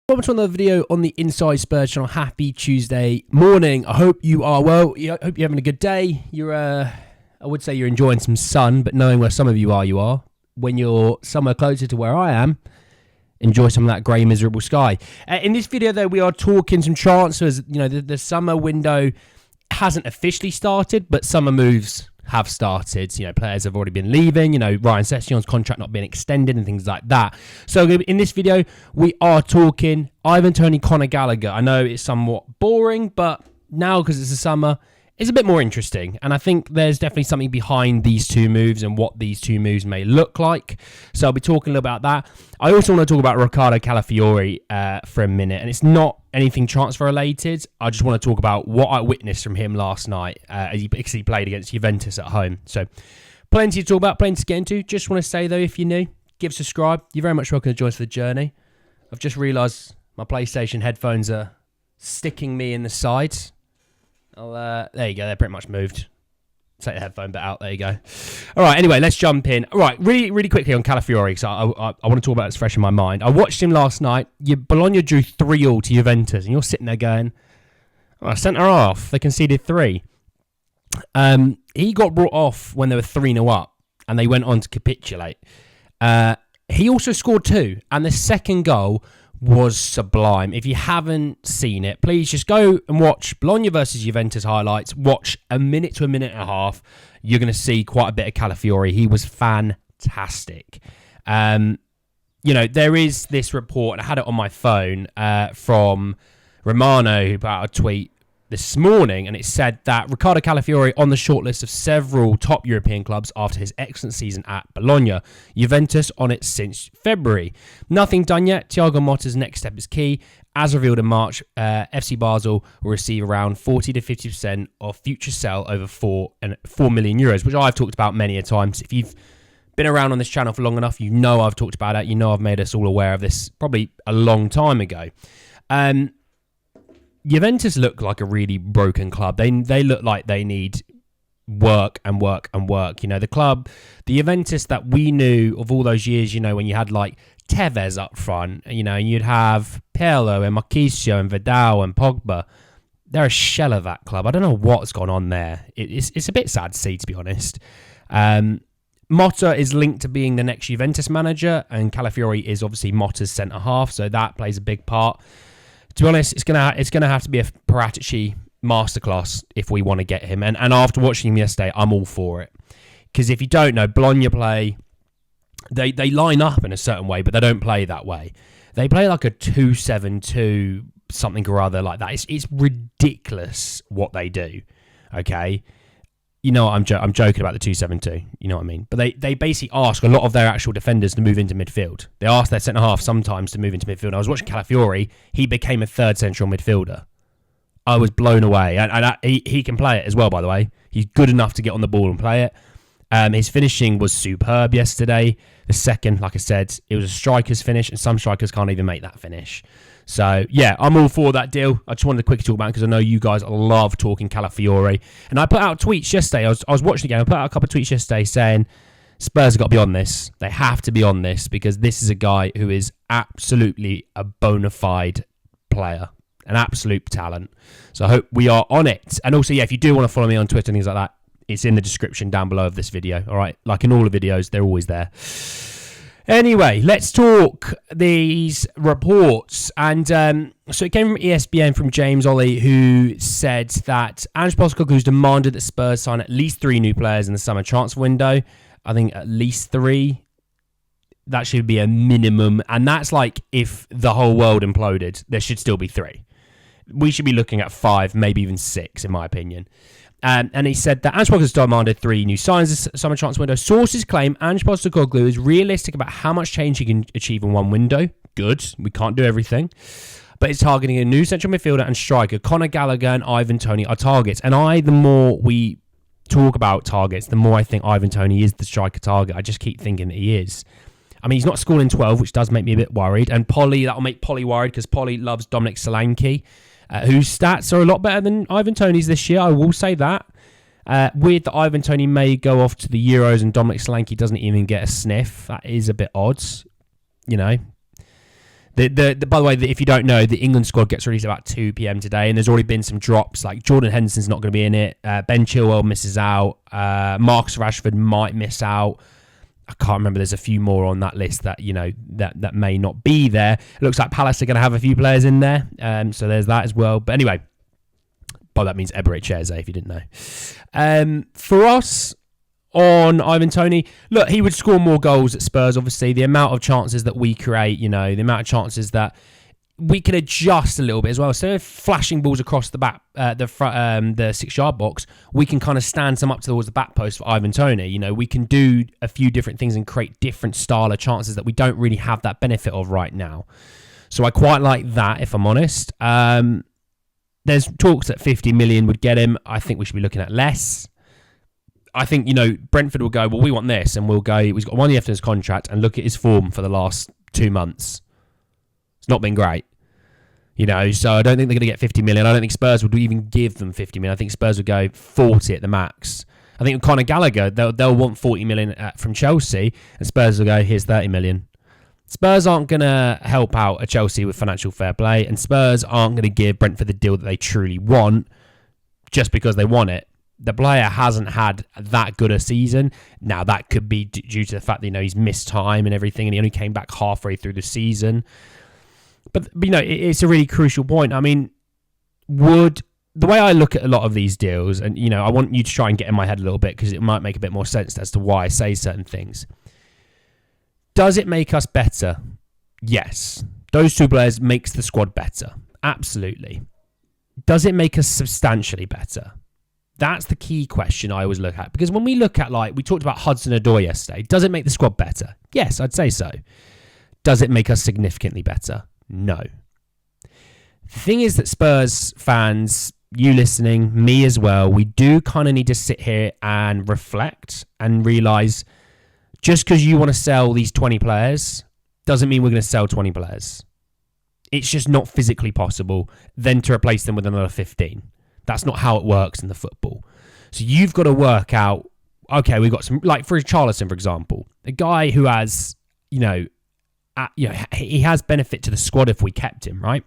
Welcome to another video on the Inside Spurs channel. Happy Tuesday morning. I hope you are well. I hope you're having a good day. I would say you're enjoying some sun, but knowing where some of you are. When you're somewhere closer to where I am, enjoy some of that grey, miserable sky. In this video, though, we are talking some transfers. You know, the summer window hasn't officially started, but summer moves have started. You know, players have already been leaving. You know, Ryan Session's contract not being extended and things like that. So in this video, we are talking Ivan, Toney, Conor Gallagher. I know it's somewhat boring, but now because it's the summer, it's a bit more interesting. And I think there's definitely something behind these two moves and what these two moves may look like. So I'll be talking a little about that. I also want to talk about Riccardo Calafiori for a minute. And it's not anything transfer related. I just want to talk about what I witnessed from him last night because he played against Juventus at home. So plenty to talk about, plenty to get into. Just want to say, though, if you're new, give, subscribe. You're very much welcome to join us for the journey. I've just realised my PlayStation headphones are sticking me in the sides. There you go. They're pretty much moved. Take the headphone bit out. There you go. All right. Anyway, let's jump in. All right. Really quickly on Calafiori, because I want to talk about it. It's fresh in my mind. I watched him last night. Bologna drew 3-3 to Juventus, and you're sitting there going, "Oh, centre half. They conceded 3." He got brought off when they were 3-0 up, and they went on to capitulate. He also scored 2, and the second goal was sublime. If you haven't seen it, please just go and watch Bologna versus Juventus highlights. Watch a minute to a minute and a half. You're going to see quite a bit of Calafiori. He was fantastic. You know, there is this report, and I had it on my phone, from Romano, who put out a tweet this morning, and it said that Riccardo Calafiori on the shortlist of several top European clubs after his excellent season at Bologna. Juventus on it since February. Nothing done yet. Thiago Motta's next step is key. As revealed in March, FC Basel will receive around 40 to 50% of future sell over 4 million euros, which I've talked about many a times. If you've been around on this channel for long enough, you know I've talked about it. You know I've made us all aware of this probably a long time ago. Juventus look like a really broken club. They look like they need work and work and work. You know, the Juventus that we knew of all those years, you know, when you had like Tevez up front, you know, and you'd have Pirlo and Marchisio and Vidal and Pogba. They're a shell of that club. I don't know what's gone on there. It's a bit sad to see, to be honest. Motta is linked to being the next Juventus manager, and Calafiori is obviously Motta's centre half, so that plays a big part. To be honest, it's gonna have to be a Paratici masterclass if we want to get him. And after watching him yesterday, I'm all for it. Because if you don't know, Bologna play, they line up in a certain way, but they don't play that way. They play like a 2-7-2 something or other like that. It's ridiculous what they do. Okay. You know, I'm joking about the 2-7-2. You know what I mean? But they basically ask a lot of their actual defenders to move into midfield. They ask their centre-half sometimes to move into midfield. I was watching Calafiori. He became a third central midfielder. I was blown away. And he can play it as well, by the way. He's good enough to get on the ball and play it. His finishing was superb yesterday. The second, like I said, it was a striker's finish, and some strikers can't even make that finish. So, yeah, I'm all for that deal. I just wanted to quickly talk about it because I know you guys love talking Calafiori. And I put out tweets yesterday. I was watching the game. I put out a couple of tweets yesterday saying Spurs have got to be on this. They have to be on this because this is a guy who is absolutely a bona fide player, an absolute talent. So I hope we are on it. And also, yeah, if you do want to follow me on Twitter and things like that, it's in the description down below of this video. All right, like in all the videos, they're always there. Anyway, let's talk these reports. And so it came from ESPN from James Ollie, who said that Ange Postecoglou's demanded that Spurs sign at least 3 new players in the summer transfer window. I think at least 3. That should be a minimum. And that's like if the whole world imploded, there should still be 3. We should be looking at 5, maybe even 6, in my opinion. And he said that Ange Postecoglou demanded 3 new signings this summer transfer window. Sources claim Ange Postecoglou is realistic about how much change he can achieve in one window. Good. We can't do everything. But it's targeting a new central midfielder and striker. Conor Gallagher and Ivan Toney are targets. And the more we talk about targets, the more I think Ivan Toney is the striker target. I just keep thinking that he is. I mean, he's not scoring 12, which does make me a bit worried. And that'll make Polly worried because Polly loves Dominic Solanke. Whose stats are a lot better than Ivan Toney's this year, I will say that. Weird that Ivan Toney may go off to the Euros and Dominic Solanke doesn't even get a sniff. That is a bit odd. You know, By the way, if you don't know, the England squad gets released about 2 p.m. today, and there's already been some drops. Like Jordan Henderson's not going to be in it. Ben Chilwell misses out. Marcus Rashford might miss out. I can't remember. There's a few more on that list that that may not be there. It looks like Palace are going to have a few players in there, so there's that as well. But anyway, that means Eberechi Eze, if you didn't know. For us, on Ivan Toney, look, he would score more goals at Spurs, obviously. The amount of chances that we create, the amount of chances that we can adjust a little bit as well. So if flashing balls across the back, the 6-yard box, we can kind of stand some up towards the back post for Ivan Toney. We can do a few different things and create different style of chances that we don't really have that benefit of right now. So I quite like that, if I'm honest. There's talks that 50 million would get him. I think we should be looking at less. I think, Brentford will go, well, we want this, and we'll go, he's got 1 year left in his contract, and look at his form for the last 2 months. It's not been great. So I don't think they're going to get 50 million. I don't think Spurs would even give them 50 million. I think Spurs would go 40 at the max. I think with Conor Gallagher, they'll want 40 million from Chelsea, and Spurs will go, here's 30 million. Spurs aren't going to help out a Chelsea with financial fair play, and Spurs aren't going to give Brentford the deal that they truly want just because they want it. The player hasn't had that good a season. Now, that could be due to the fact that, he's missed time and everything, and he only came back halfway through the season. But it's a really crucial point. I mean, the way I look at a lot of these deals, and, I want you to try and get in my head a little bit because it might make a bit more sense as to why I say certain things. Does it make us better? Yes. Those two players makes the squad better. Absolutely. Does it make us substantially better? That's the key question I always look at. Because when we look at, we talked about Hudson-Odoi yesterday. Does it make the squad better? Yes, I'd say so. Does it make us significantly better? No. The thing is that Spurs fans, you listening, me as well, we do kind of need to sit here and reflect and realise just because you want to sell these 20 players doesn't mean we're going to sell 20 players. It's just not physically possible then to replace them with another 15. That's not how it works in the football. So you've got to work out, okay, we've got some, like for Charlison, for example, a guy who has, he has benefit to the squad if we kept him, right?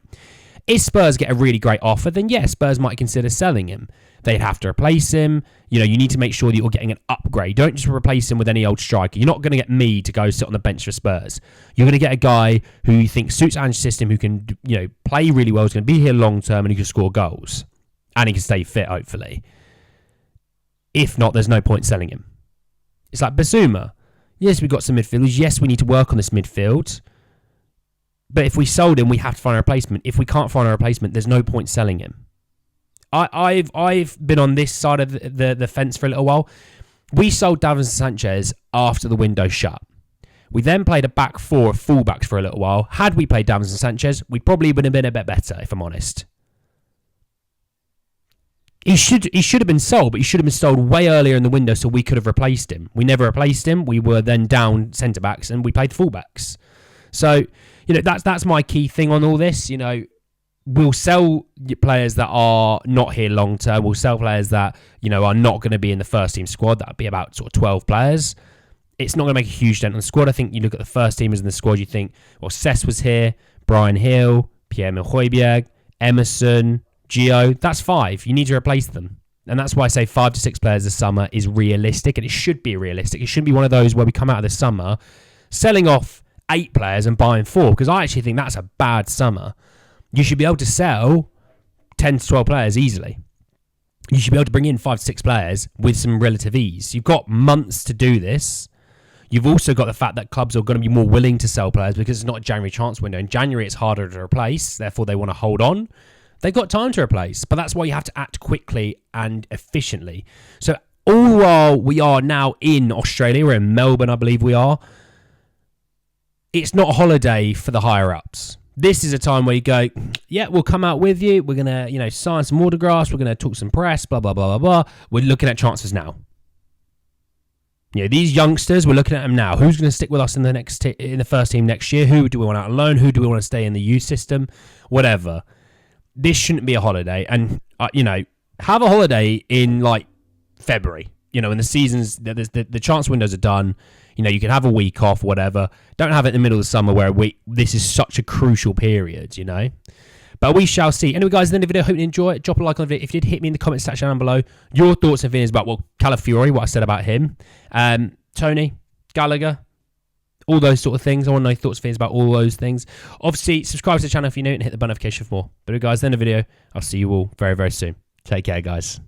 If Spurs get a really great offer, then yes, Spurs might consider selling him. They'd have to replace him. You need to make sure that you're getting an upgrade. Don't just replace him with any old striker. You're not going to get me to go sit on the bench for Spurs. You're going to get a guy who you think suits Ange's system, who can, play really well, is going to be here long term, and who can score goals. And he can stay fit, hopefully. If not, there's no point selling him. It's like Basuma. Yes, we've got some midfielders. Yes, we need to work on this midfield. But if we sold him, we have to find a replacement. If we can't find a replacement, there's no point selling him. I've been on this side of the fence for a little while. We sold Davinson Sanchez after the window shut. We then played a back four of fullbacks for a little while. Had we played Davinson Sanchez, we probably would have been a bit better, if I'm honest. He should have been sold, but he should have been sold way earlier in the window so we could have replaced him. We never replaced him. We were then down centre-backs and we played full-backs. So, that's my key thing on all this. We'll sell players that are not here long-term. We'll sell players that, are not going to be in the first-team squad. That would be about sort of 12 players. It's not going to make a huge dent on the squad. I think you look at the first teamers in the squad, you think, well, Cess was here, Brian Hill, Pierre-Emile Højbjerg, Emerson, Gio, that's 5. You need to replace them. And that's why I say 5 to 6 players this summer is realistic, and it should be realistic. It shouldn't be one of those where we come out of the summer selling off 8 players and buying 4, because I actually think that's a bad summer. You should be able to sell 10 to 12 players easily. You should be able to bring in 5 to 6 players with some relative ease. You've got months to do this. You've also got the fact that clubs are going to be more willing to sell players because it's not a January transfer window. In January, it's harder to replace. Therefore, they want to hold on. They've got time to replace, but that's why you have to act quickly and efficiently. So all while we are now in Australia, we're in Melbourne, I believe we are, it's not a holiday for the higher-ups. This is a time where you go, yeah, we'll come out with you. We're going to, sign some autographs. We're going to talk some press, blah, blah, blah, blah, blah. We're looking at transfers now. These youngsters, we're looking at them now. Who's going to stick with us in the in the first team next year? Who do we want out on loan? Who do we want to stay in the youth system? Whatever. This shouldn't be a holiday. And, have a holiday in, February. When the seasons, the transfer windows are done. You know, you can have a week off, whatever. Don't have it in the middle of the summer where this is such a crucial period, you know. But we shall see. Anyway, guys, at the end of the video, hope you enjoy it. Drop a like on the video. If you did, hit me in the comment section down below. Your thoughts and feelings about Calafiori, what I said about him. Toney, Gallagher, all those sort of things. I want to know your thoughts and feelings about all those things. Obviously, subscribe to the channel if you're new and hit the bell notification for more. But guys, at the end of the video, I'll see you all very, very soon. Take care, guys.